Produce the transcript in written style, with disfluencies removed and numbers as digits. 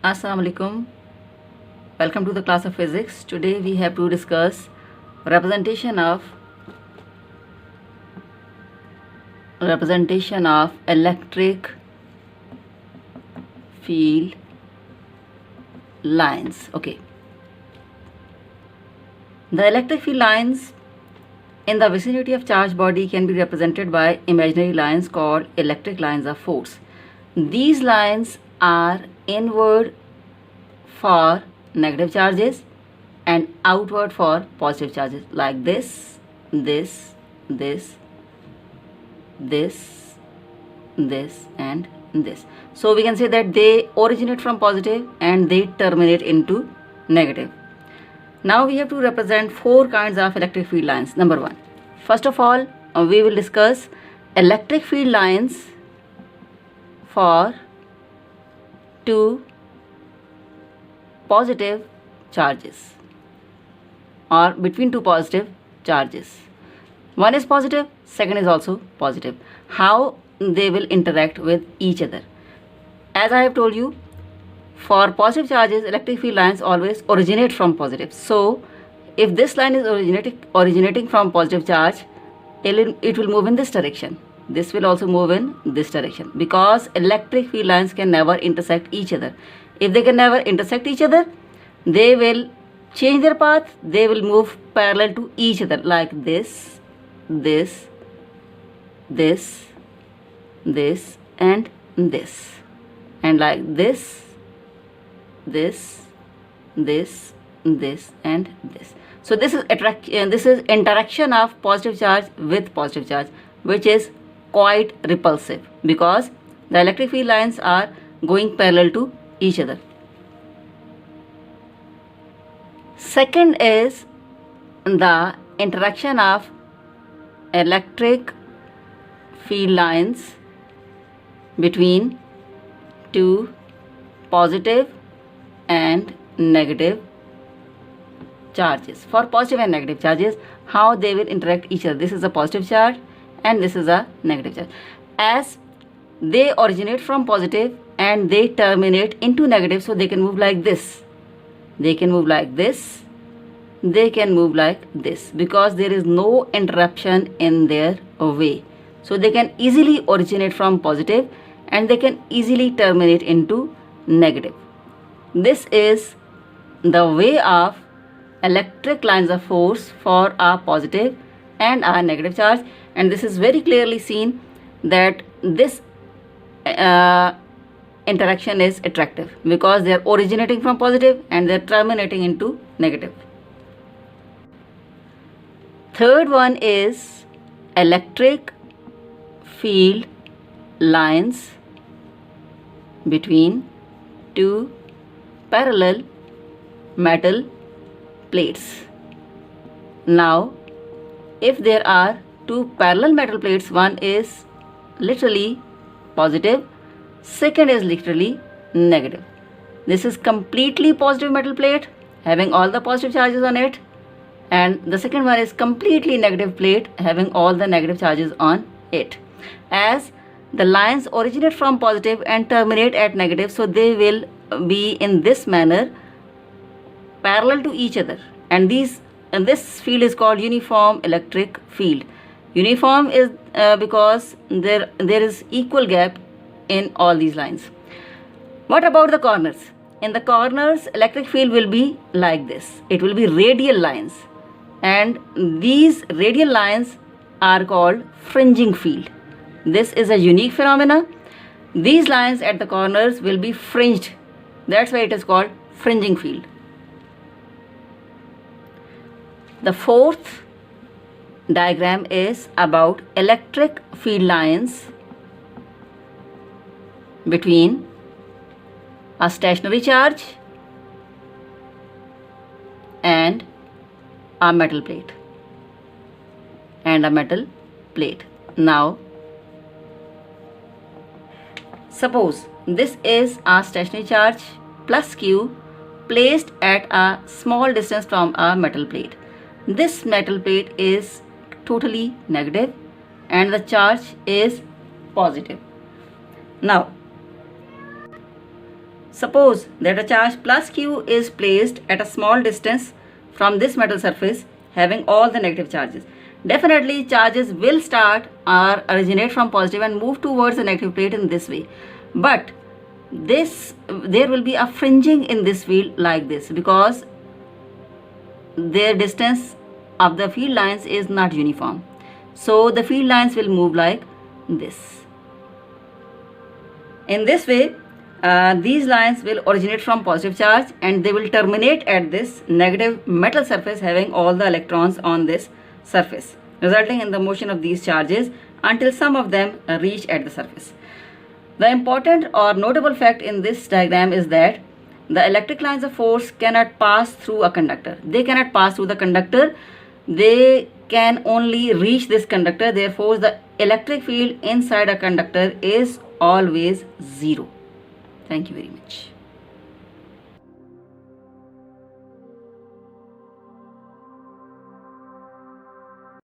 Assalamu alaikum. Welcome to the class of physics. Today we have to discuss representation of electric field lines. Okay. The electric field lines in the vicinity of charged body can be represented by imaginary lines called electric lines of force. These lines are inward for negative charges and outward for positive charges, like this, this, this, this, this, and this. So we can say that they originate from positive and they terminate into negative. Now we have to represent four kinds of electric field lines. Number one, first of all, we will discuss electric field lines for two positive charges or between two positive charges. One is positive, second is also positive. How they will interact with each other. As I have told you, for positive charges, electric field lines always originate from positive. So if this line is originating from positive charge, it will move in this direction. This will also move in this direction, because electric field lines can never intersect each other. If they can never intersect each other, they will change their path. They will move parallel to each other, like this, this, this, this, and this, and like this, this, this, this, and this. So this is interaction of positive charge with positive charge, which is quite repulsive because the electric field lines are going parallel to each other. Second is the interaction of electric field lines between two positive and negative charges. For positive and negative charges, how they will interact each other. This is a positive charge and this is a negative charge. As they originate from positive and they terminate into negative, so they can move like this, they can move like this, they can move like this, because there is no interruption in their way. So they can easily originate from positive and they can easily terminate into negative. This is the way of electric lines of force for a positive and a negative charge, and this is very clearly seen that this interaction is attractive because they are originating from positive and they are terminating into negative. Third one is electric field lines between two parallel metal plates. Now, if there are two parallel metal plates, one is literally positive, second is literally negative. This is completely positive metal plate having all the positive charges on it, and the second one is completely negative plate having all the negative charges on it. As the lines originate from positive and terminate at negative, so they will be in this manner parallel to each other, and this field is called uniform electric field. Uniform is because there is equal gap in all these lines. What about the corners? In the corners, electric field will be like this. It will be radial lines, and these radial lines are called fringing field. This is a unique phenomena. These lines at the corners will be fringed. That's why it is called fringing field. The fourth diagram is about electric field lines between a stationary charge and a metal plate Now, suppose this is a stationary charge plus q placed at a small distance from a metal plate. This metal plate is totally negative and the charge is positive. Now, Suppose that a charge plus q is placed at a small distance from this metal surface having all the negative charges. Definitely charges will start or originate from positive and move towards the negative plate in this way. But there will be a fringing in this field like this, because their distance of the field lines is not uniform. So the field lines will move like this. In this way, these lines will originate from positive charge and they will terminate at this negative metal surface having all the electrons on this surface, resulting in the motion of these charges until some of them reach at the surface. The important or notable fact in this diagram is that the electric lines of force cannot pass through a conductor. They cannot pass through the conductor. They can only reach this conductor. Therefore, the electric field inside a conductor is always zero. Thank you very much.